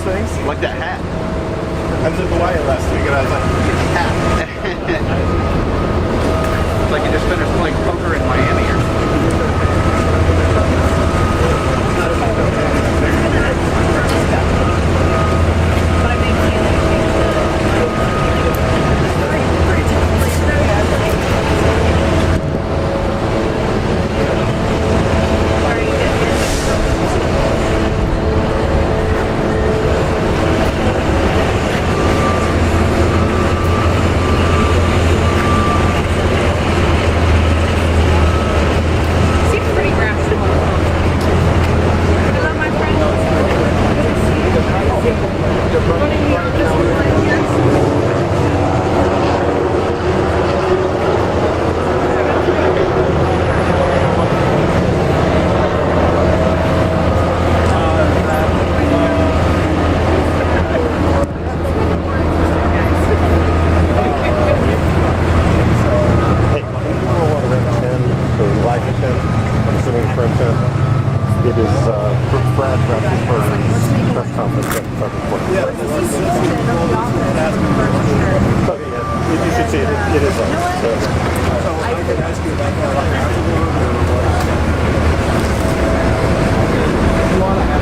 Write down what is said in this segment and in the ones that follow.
things? Like that hat. I was in Hawaii last week and I was like, hat. It's like you just finished playing poker in Miami or something. It is Brad Raffensperger's press conference at Starbucks. Yeah, you should see it. It is on. So I could ask you about that afterward, or you want to have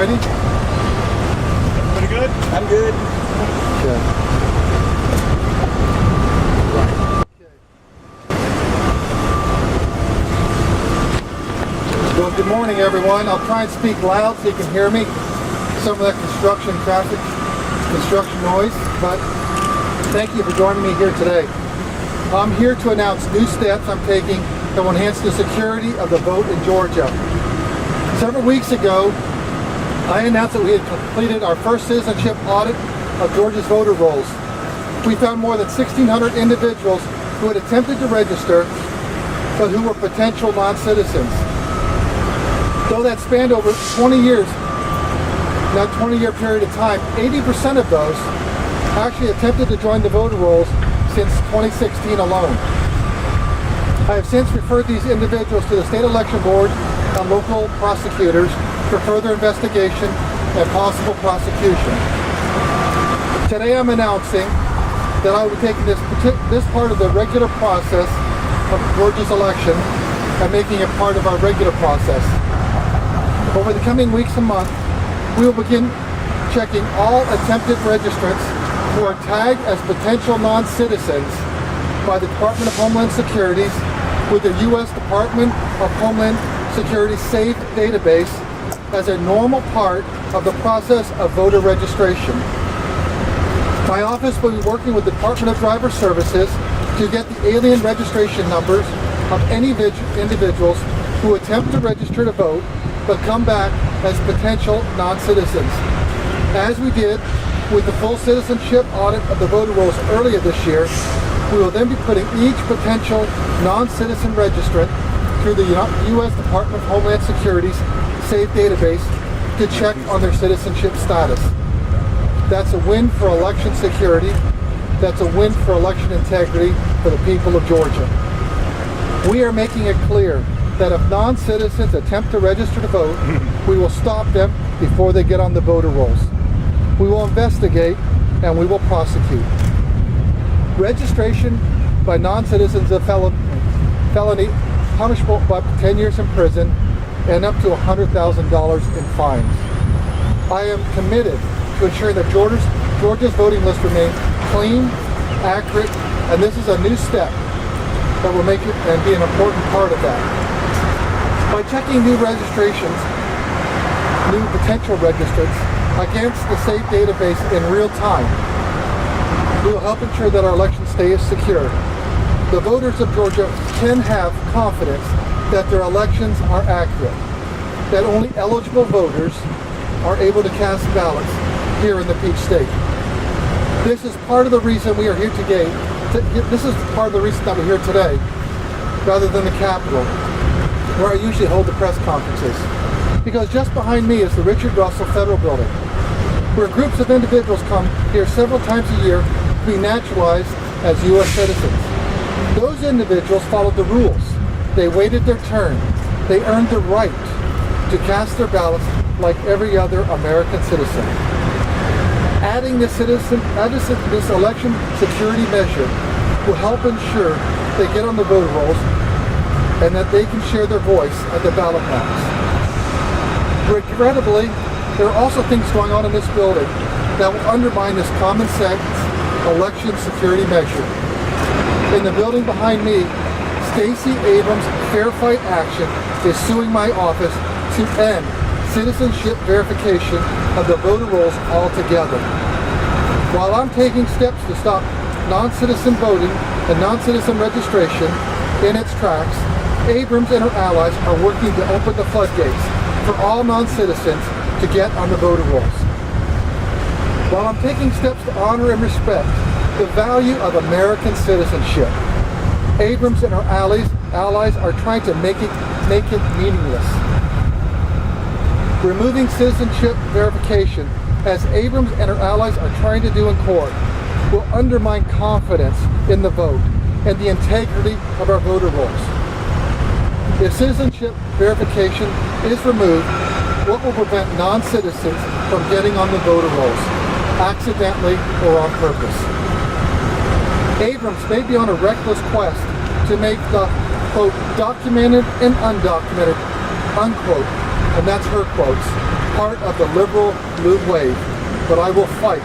ready? Pretty good? I'm good. Okay. Well, good morning, everyone. I'll try and speak loud so you can hear me. Some of that construction traffic, construction noise, but thank you for joining me here today. I'm here to announce new steps I'm taking that will enhance the security of the vote in Georgia. Several weeks ago, I announced that we had completed our first citizenship audit of Georgia's voter rolls. We found more than 1,600 individuals who had attempted to register, but who were potential non-citizens. Though that spanned over 20 years, that 20-year period of time, 80% of those actually attempted to join the voter rolls since 2016 alone. I have since referred these individuals to the State Election Board and local prosecutors for further investigation and possible prosecution. Today I'm announcing that I will be taking this part of the regular process of Georgia's election and making it part of our regular process. Over the coming weeks and months, we will begin checking all attempted registrants who are tagged as potential non-citizens by the Department of Homeland Security with the U.S. Department of Homeland Security saved database as a normal part of the process of voter registration. My office will be working with the Department of Driver Services to get the alien registration numbers of any individuals who attempt to register to vote but come back as potential non-citizens. As we did with the full citizenship audit of the voter rolls earlier this year, we will then be putting each potential non-citizen registrant through the U.S. Department of Homeland Security's SAFE database to check on their citizenship status. That's a win for election security. That's a win for election integrity for the people of Georgia. We are making it clear that if non-citizens attempt to register to vote, we will stop them before they get on the voter rolls. We will investigate and we will prosecute. Registration by non-citizens of felony punishable by 10 years in prison and up to $100,000 in fines. I am committed to ensuring that Georgia's voting list remains clean, accurate, and this is a new step that will make it and be an important part of that. By checking new registrations, new potential registrants against the SAFE database in real time, we will help ensure that our election stays secure. The voters of Georgia can have confidence that their elections are accurate, that only eligible voters are able to cast ballots, here in the Peach State. This is part of the reason we are here today. This is part of the reason that we're here today, rather than the Capitol, where I usually hold the press conferences. Because just behind me is the Richard Russell Federal Building, where groups of individuals come here several times a year to be naturalized as U.S. citizens. Those individuals followed the rules. They waited their turn. They earned the right to cast their ballots like every other American citizen. Adding this election security measure will help ensure they get on the voter rolls and that they can share their voice at the ballot box. Regrettably, there are also things going on in this building that will undermine this common sense election security measure. In the building behind me, Stacey Abrams' Fair Fight Action is suing my office to end citizenship verification of the voter rolls altogether. While I'm taking steps to stop non-citizen voting and non-citizen registration in its tracks, Abrams and her allies are working to open the floodgates for all non-citizens to get on the voter rolls. While I'm taking steps to honor and respect the value of American citizenship, Abrams and her allies are trying to make it meaningless. Removing citizenship verification, as Abrams and her allies are trying to do in court, will undermine confidence in the vote and the integrity of our voter rolls. If citizenship verification is removed, what will prevent non-citizens from getting on the voter rolls, accidentally or on purpose? Abrams may be on a reckless quest to make the, quote, documented and undocumented, unquote, and that's her quotes, part of the liberal blue wave, but I will fight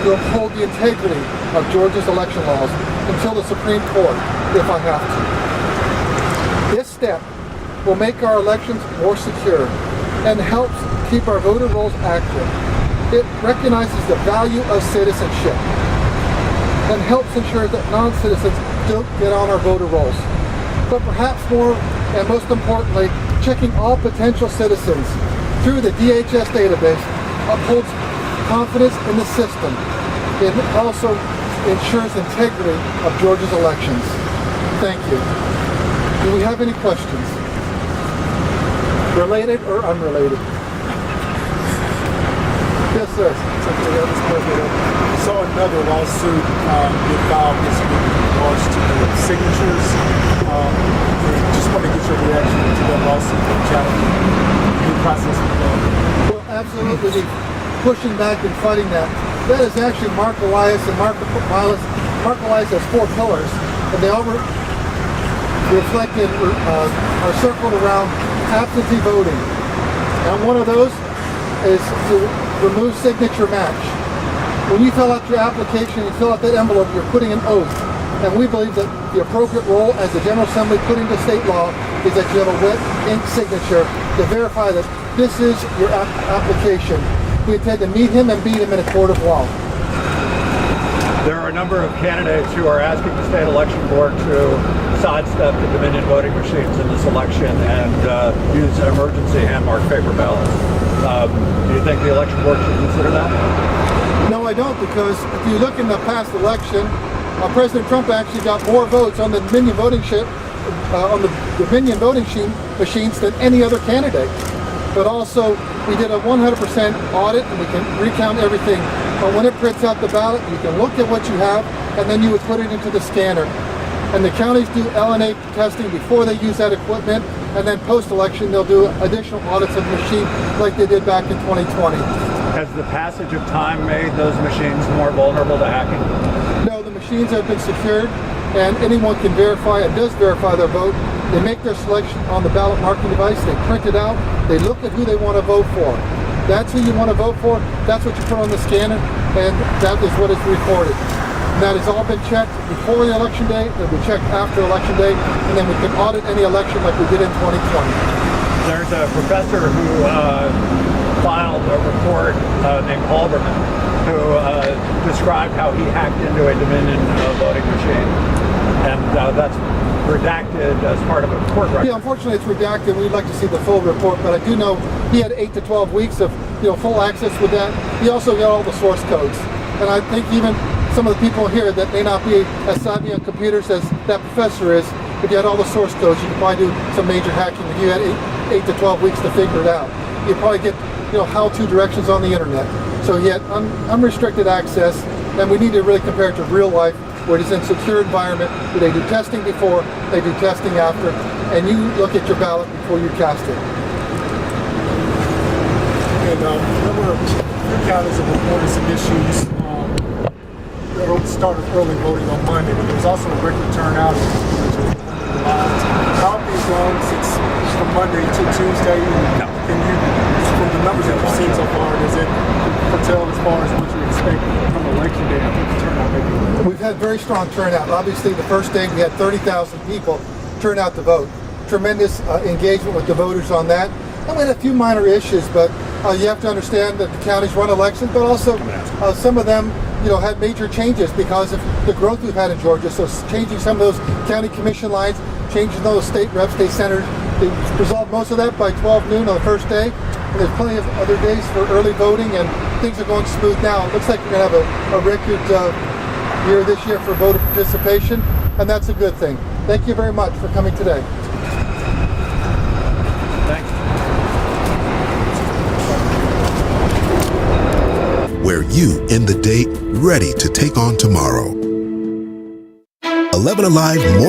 to uphold the integrity of Georgia's election laws until the Supreme Court, if I have to. This step will make our elections more secure and helps keep our voter rolls accurate. It recognizes the value of citizenship and helps ensure that non-citizens don't get on our voter rolls. But perhaps more, and most importantly, checking all potential citizens through the DHS database upholds confidence in the system. It also ensures integrity of Georgia's elections. Thank you. Do we have any questions? Related or unrelated? Yes, sir. I saw another lawsuit get filed this week in regards to the signatures. Just want to get your reaction to that lawsuit and challenge the process. Well, absolutely pushing back and fighting that. That is actually Mark Elias, and Mark Elias has 4 pillars, and they all reflected, are circled around absentee voting. And one of those is to remove signature match. When you fill out your application, you fill out that envelope, you're putting an oath. And we believe that the appropriate role as the General Assembly put into state law is that you have a wet ink signature to verify that this is your application. We intend to meet him and beat him in a court of law. There are a number of candidates who are asking the state election board to sidestep the Dominion voting machines in this election and use emergency hand-marked paper ballots. Do you think the election board should consider that? No, I don't, because if you look in the past election, President Trump actually got more votes on the Dominion voting machines than any other candidate. But also, we did a 100% audit, and we can recount everything. But when it prints out the ballot, you can look at what you have, and then you would put it into the scanner. And the counties do LNA testing before they use that equipment, and then post-election they'll do additional audits of the machine like they did back in 2020. Has the passage of time made those machines more vulnerable to hacking? No, the machines have been secured, and anyone can verify and does verify their vote. They make their selection on the ballot marking device, they print it out, they look at who they want to vote for. That's who you want to vote for, that's what you put on the scanner, and that is what is recorded. And that has all been checked before the election day, it'll be checked after election day, and then we can audit any election like we did in 2020. There's a professor who filed a report named Halberman who described how he hacked into a Dominion voting machine, and that's redacted as part of a court record. Yeah, unfortunately it's redacted. We'd like to see the full report, but I do know he had 8 to 12 weeks of full access with that. You also got all the source codes. And I think even some of the people here that may not be as savvy on computers as that professor is, if you had all the source codes, you could probably do some major hacking. If you had 8 to 12 weeks to figure it out, you'd probably get how-to directions on the internet. So he had unrestricted access, and we need to really compare it to real life, where it is in a secure environment, where they do testing before, they do testing after, and you look at your ballot before you cast it. And remember, your counties have reported some issues. Started early voting on Monday, but there was also a record turnout. How have things gone since from Monday to Tuesday? And you, from the numbers that you've seen so far, does it foretell as far as what you expect from election day? I think the turnout may be. We've had very strong turnout. Obviously, the first day we had 30,000 people turn out to vote. Tremendous engagement with the voters on that. And we had a few minor issues, but you have to understand that the counties run elections, but also some of them had major changes because of the growth we've had in Georgia. So changing some of those county commission lines, changing those state reps, state senators, they resolved most of that by 12 noon on the first day. And there's plenty of other days for early voting, and things are going smooth now. It looks like we're going to have a record year this year for voter participation, and that's a good thing. Thank you very much for coming today. Thanks. Where you end the day ready to take on tomorrow. 11 Alive more